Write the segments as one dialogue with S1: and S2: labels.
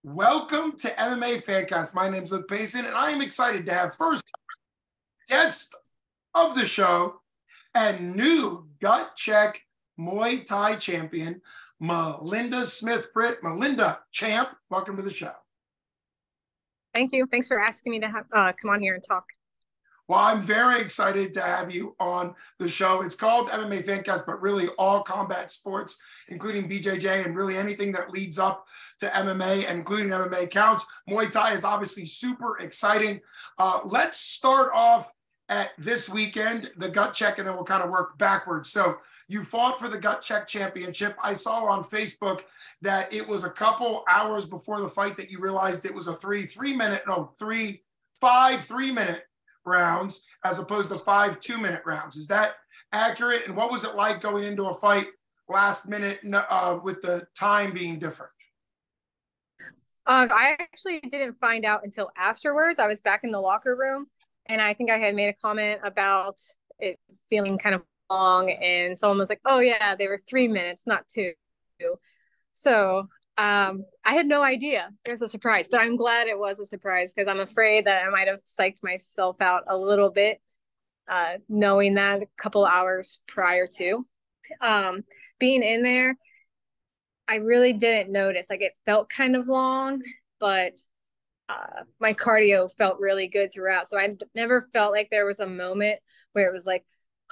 S1: Welcome to MMA Fancast. My name is Luke Payson, and I am excited to have first guest of the show and new gut check Muay Thai champion, Melinda Smith Pritt. Melinda, champ, welcome to the show.
S2: Thank you. Thanks for asking me to come on here and talk.
S1: Well, I'm very excited to have you on the show. It's called MMA Fancast, but really all combat sports, including BJJ and really anything that leads up to MMA, and including MMA counts. Muay Thai is obviously super exciting. Let's start off at this weekend, the gut check, and then we'll kind of work backwards. So you fought for the gut check championship. I saw on Facebook that it was a couple hours before the fight that you realized it was a five 3-minute rounds as opposed to 5 2-minute rounds. Is that accurate? And what was it like going into a fight last minute with the time being different?
S2: I actually didn't find out until afterwards. I was back in the locker room, and I think I had made a comment about it feeling kind of long, and someone was like, "Oh yeah, they were 3 minutes, not 2." So I had no idea. It was a surprise, but I'm glad it was a surprise because I'm afraid that I might have psyched myself out a little bit, knowing that a couple hours prior to being in there. I really didn't notice. Like, it felt kind of long, but my cardio felt really good throughout. So I never felt like there was a moment where it was like,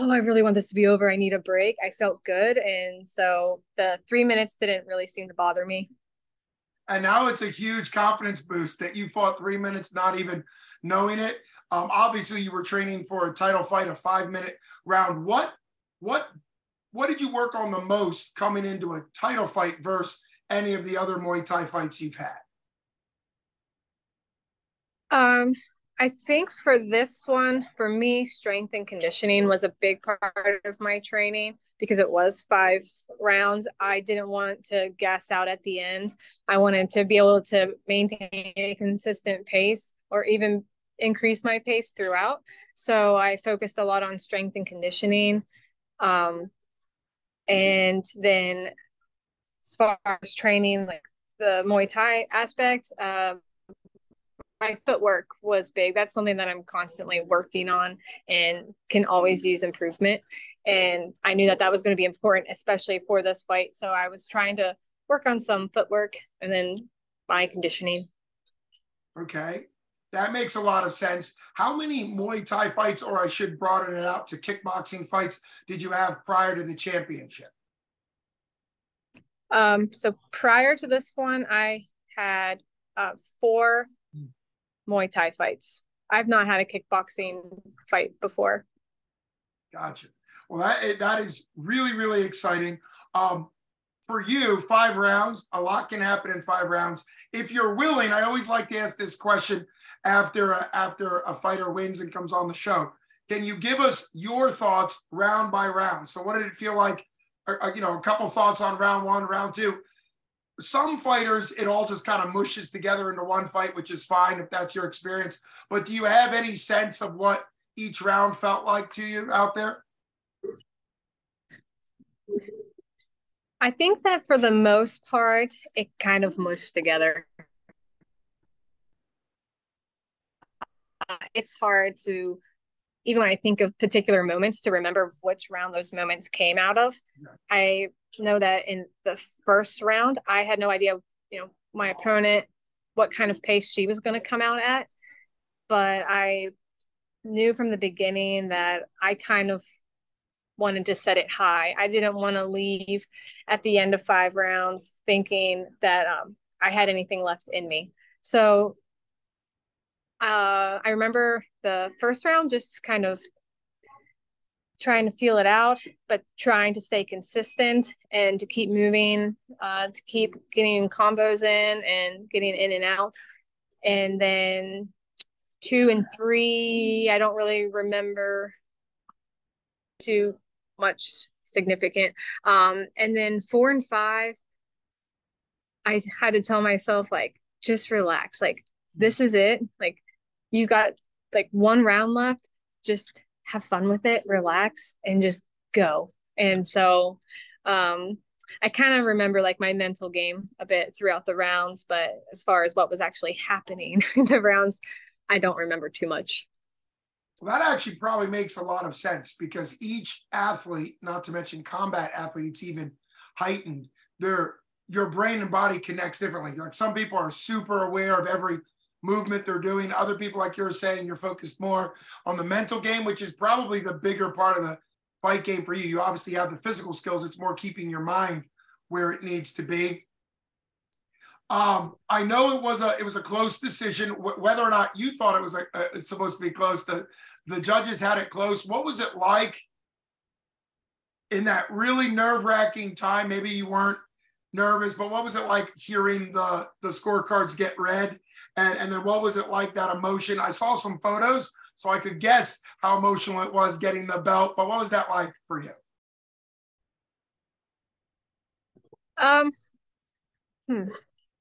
S2: oh, I really want this to be over. I need a break. I felt good. And so the 3 minutes didn't really seem to bother me.
S1: And now it's a huge confidence boost that you fought 3 minutes, not even knowing it. Obviously, you were training for a title fight, a 5-minute round. What did you work on the most coming into a title fight versus any of the other Muay Thai fights you've had?
S2: I think for this one, for me, strength and conditioning was a big part of my training because it was 5 rounds. I didn't want to gas out at the end. I wanted to be able to maintain a consistent pace or even increase my pace throughout. So I focused a lot on strength and conditioning. And then as far as training, like the Muay Thai aspect, my footwork was big. That's something that I'm constantly working on and can always use improvement. And I knew that that was going to be important, especially for this fight. So I was trying to work on some footwork and then my conditioning.
S1: Okay. That makes a lot of sense. How many Muay Thai fights, or I should broaden it out to kickboxing fights, did you have prior to the championship?
S2: So prior to this one, I had 4 Muay Thai fights. I've not had a kickboxing fight before.
S1: Gotcha. Well, that is really, really exciting. For you, 5 rounds, a lot can happen in 5 rounds. If you're willing, I always like to ask this question after a fighter wins and comes on the show. Can you give us your thoughts round by round? So what did it feel like? A couple thoughts on round 1, round 2. Some fighters, it all just kind of mushes together into one fight, which is fine if that's your experience. But do you have any sense of what each round felt like to you out there?
S2: I think that for the most part, it kind of mushed together. It's hard to, even when I think of particular moments, to remember which round those moments came out of. I know that in the first round, I had no idea, my opponent, what kind of pace she was going to come out at. But I knew from the beginning that I kind of wanted to set it high. I didn't want to leave at the end of 5 rounds thinking that I had anything left in me. So I remember the first round just kind of trying to feel it out, but trying to stay consistent and to keep moving, to keep getting combos in and getting in and out. And then 2 and 3, I don't really remember too much significant. And then 4 and 5, I had to tell myself, like, just relax. Like, this is it. Like, you got like 1 round left. Just have fun with it, relax, and just go. And so I kind of remember like my mental game a bit throughout the rounds, but as far as what was actually happening in the rounds, I don't remember too much.
S1: Well, that actually probably makes a lot of sense because each athlete, not to mention combat athlete, it's even heightened. Your brain and body connects differently. Like some people are super aware of every movement they're doing. Other people, like you're saying, you're focused more on the mental game, which is probably the bigger part of the fight game for you. You obviously have the physical skills. It's more keeping your mind where it needs to be. I know it was a close decision. Whether or not you thought it was it's supposed to be close, the judges had it close. What was it like in that really nerve-wracking time? Maybe you weren't nervous, but what was it like hearing the scorecards get read? And then what was it like, that emotion? I saw some photos, so I could guess how emotional it was getting the belt, but what was that like for you?
S2: Um,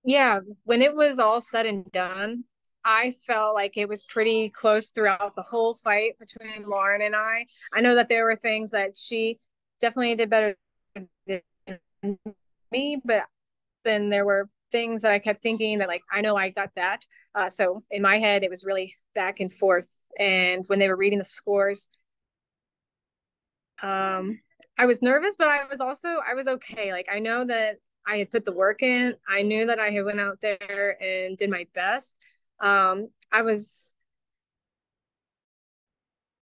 S2: yeah, when it was all said and done, I felt like it was pretty close throughout the whole fight between Lauren and I. I know that there were things that she definitely did better than me, but then there were things that I kept thinking that like I know I got that. So in my head, it was really back and forth. And when they were reading the scores, I was nervous, but I was okay. Like I know that I had put the work in. I knew that I had went out there and did my best. I was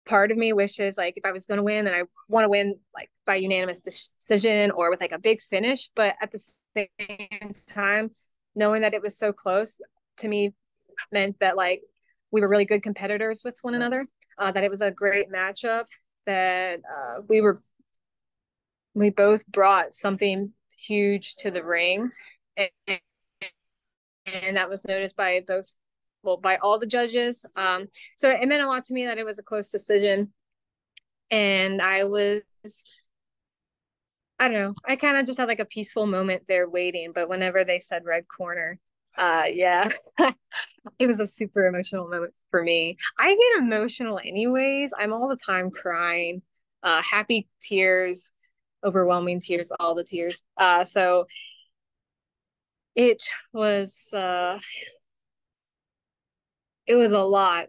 S2: Part of me wishes like if I was going to win, then I want to win like by unanimous decision or with like a big finish. But at the same time, knowing that it was so close to me meant that like we were really good competitors with one another. That it was a great matchup. That we both brought something huge to the ring, and, and that was noticed by by all the judges. So it meant a lot to me that it was a close decision, and I don't know, I kind of just had like a peaceful moment there waiting. But whenever they said red corner, yeah, it was a super emotional moment for me. I get emotional anyways. I'm all the time crying, happy tears, overwhelming tears, all the tears. So it was it was a lot.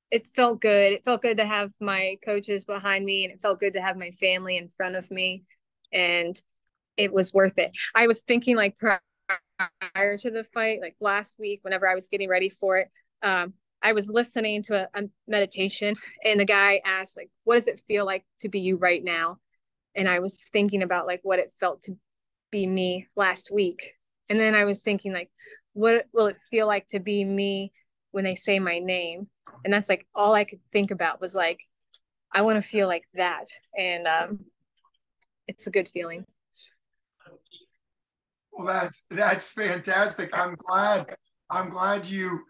S2: It felt good. It felt good to have my coaches behind me, and it felt good to have my family in front of me, and it was worth it. I was thinking like prior to the fight, like last week, whenever I was getting ready for it, I was listening to a meditation, and the guy asked like, "What does it feel like to be you right now?" And I was thinking about like what it felt to be me last week, and then I was thinking like, what will it feel like to be me when they say my name? And that's like all I could think about was like, I want to feel like that, and it's a good feeling.
S1: Well, that's fantastic. I'm glad you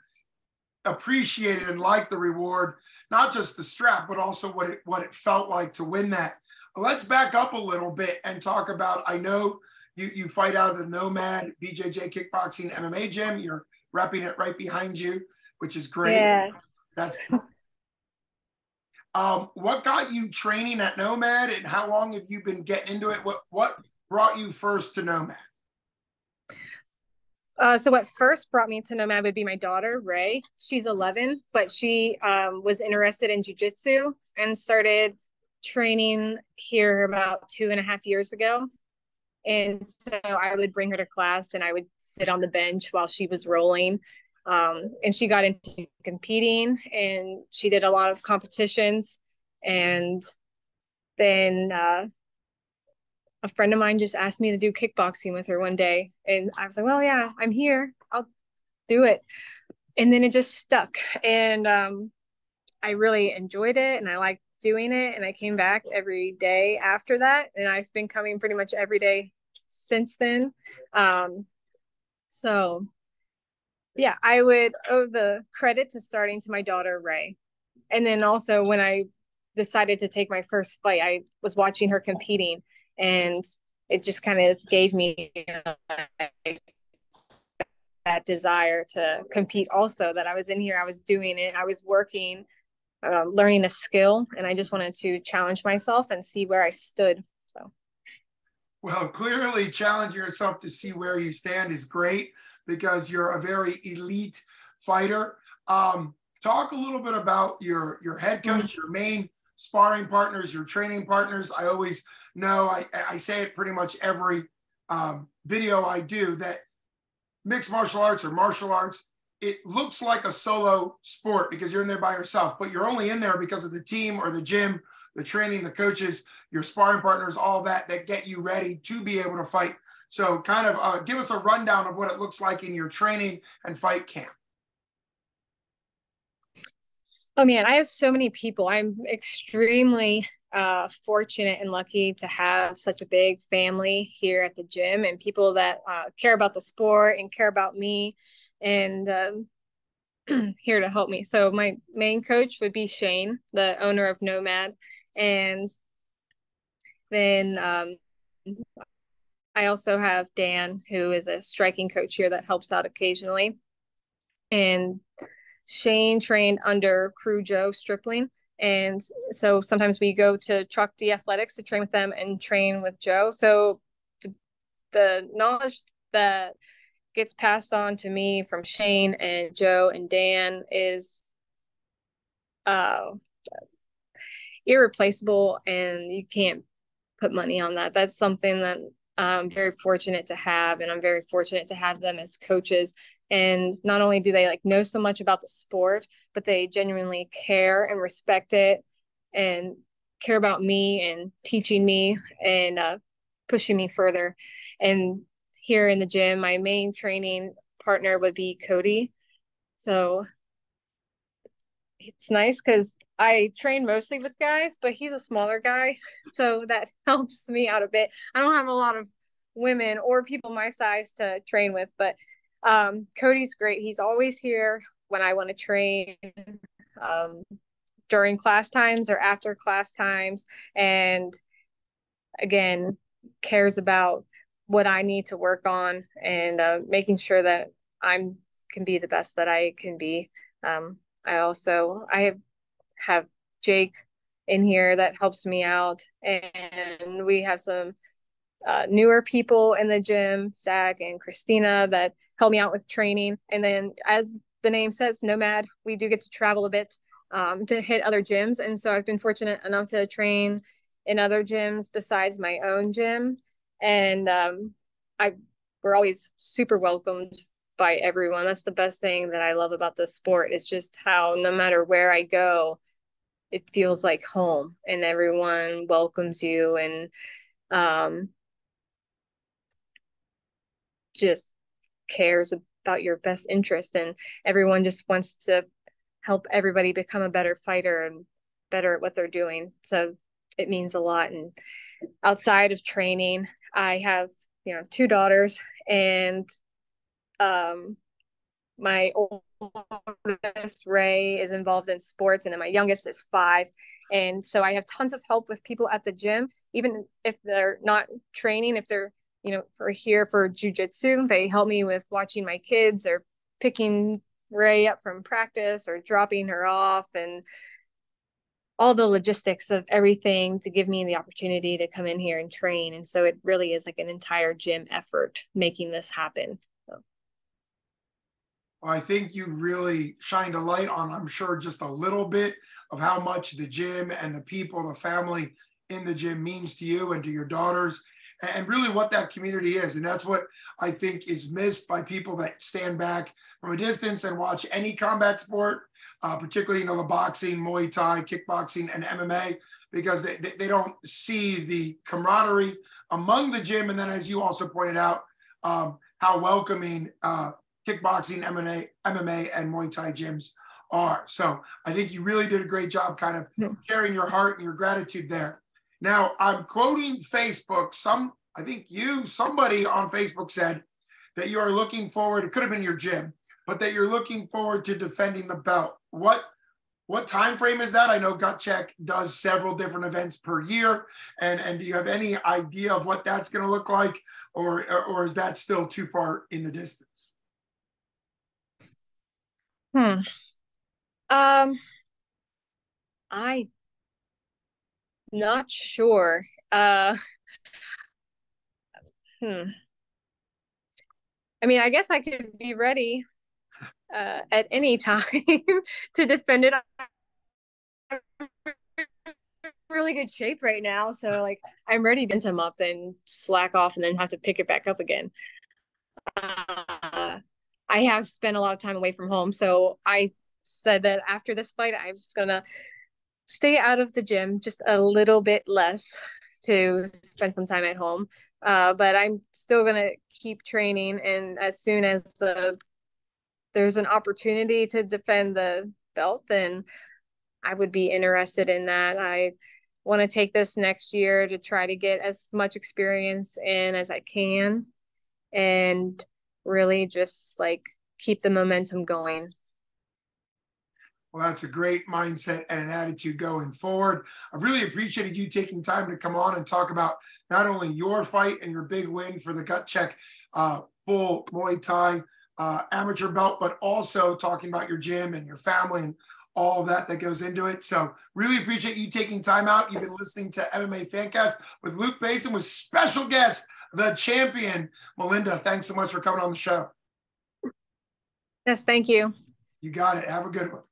S1: appreciated and liked the reward, not just the strap, but also what it felt like to win that. Let's back up a little bit and talk about. I know you fight out of the Nomad BJJ Kickboxing MMA gym. You're repping it right behind you, which is great.
S2: Yeah.
S1: That's what got you training at Nomad, and how long have you been getting into it? What brought you first to Nomad?
S2: So what first brought me to Nomad would be my daughter, Ray. She's 11, but she was interested in jujitsu and started training here about 2.5 years ago. And so I would bring her to class and I would sit on the bench while she was rolling. And she got into competing and she did a lot of competitions. And then a friend of mine just asked me to do kickboxing with her one day. And I was like, well, yeah, I'm here. I'll do it. And then it just stuck. And I really enjoyed it and I liked doing it. And I came back every day after that. And I've been coming pretty much every day since then. So yeah, I would owe the credit to starting to my daughter, Ray. And then also when I decided to take my first fight, I was watching her competing and it just kind of gave me that desire to compete also, that I was in here, I was doing it, I was working, learning a skill, and I just wanted to challenge myself and see where I stood. So
S1: Well, clearly challenging yourself to see where you stand is great because you're a very elite fighter. Talk a little bit about your head coach, your main sparring partners, your training partners. I always know I say it pretty much every video I do that mixed martial arts or martial arts, it looks like a solo sport because you're in there by yourself, but you're only in there because of the team or the gym, the training, the coaches, your sparring partners, all that get you ready to be able to fight. So kind of give us a rundown of what it looks like in your training and fight camp.
S2: Oh man, I have so many people. I'm extremely fortunate and lucky to have such a big family here at the gym and people that care about the sport and care about me and here to help me. So my main coach would be Shane, the owner of Nomad. And then I also have Dan, who is a striking coach here that helps out occasionally. And Shane trained under Crew Joe Stripling. And so sometimes we go to Truck D Athletics to train with them and train with Joe. So the knowledge that gets passed on to me from Shane and Joe and Dan is uh, irreplaceable, and you can't put money on that. That's something that I'm very fortunate to have, and I'm very fortunate to have them as coaches. And not only do they like know so much about the sport, but they genuinely care and respect it and care about me and teaching me and pushing me further. And here in the gym, my main training partner would be Cody. So it's nice because I train mostly with guys, but he's a smaller guy, so that helps me out a bit. I don't have a lot of women or people my size to train with, but Cody's great. He's always here when I want to train um, during class times or after class times, and again, cares about what I need to work on and making sure that I'm can be the best that I can be. I have Jake in here that helps me out, and we have some newer people in the gym, Zach and Christina, that help me out with training. And then, as the name says, Nomad, we do get to travel a bit to hit other gyms, and so I've been fortunate enough to train in other gyms besides my own gym, and I we're always super welcomed by everyone. That's the best thing that I love about the sport. It's just how no matter where I go, it feels like home and everyone welcomes you and um, just cares about your best interest. And everyone just wants to help everybody become a better fighter and better at what they're doing. So it means a lot. And outside of training, I have, two daughters, and my oldest Ray is involved in sports, and then my youngest is 5. And so I have tons of help with people at the gym, even if they're not training. If they're, for here for jujitsu, they help me with watching my kids or picking Ray up from practice or dropping her off, and all the logistics of everything to give me the opportunity to come in here and train. And so it really is like an entire gym effort making this happen. So.
S1: Well, I think you really shined a light on, I'm sure, just a little bit of how much the gym and the people, the family in the gym means to you and to your daughters, and really what that community is. And that's what I think is missed by people that stand back from a distance and watch any combat sport, particularly, the boxing, Muay Thai, kickboxing, and MMA, because they don't see the camaraderie among the gym. And then, as you also pointed out, how welcoming kickboxing, MMA, and Muay Thai gyms are. So I think you really did a great job kind of sharing your heart and your gratitude there. Now, I'm quoting Facebook. Somebody on Facebook said that you are looking forward, it could have been your gym, but that you're looking forward to defending the belt. What time frame is that? I know Gut Check does several different events per year. And do you have any idea of what that's going to look like? Or is that still too far in the distance?
S2: I not sure. Hmm. I mean, I guess I could be ready at any time to defend it. I'm in really good shape right now, so like I'm ready to him up, then slack off, and then have to pick it back up again. I have spent a lot of time away from home, so I said that after this fight, I'm just gonna stay out of the gym just a little bit less to spend some time at home. But I'm still gonna keep training, and as soon as there's an opportunity to defend the belt, then I would be interested in that. I want to take this next year to try to get as much experience in as I can and really just like keep the momentum going.
S1: Well, that's a great mindset and an attitude going forward. I really appreciated you taking time to come on and talk about not only your fight and your big win for the gut check full Muay Thai amateur belt, but also talking about your gym and your family and all of that goes into it. So really appreciate you taking time out. You've been listening to MMA Fancast with Luke Basin with special guest, the champion, Melinda. Thanks so much for coming on the show.
S2: Yes, thank you.
S1: You got it. Have a good one.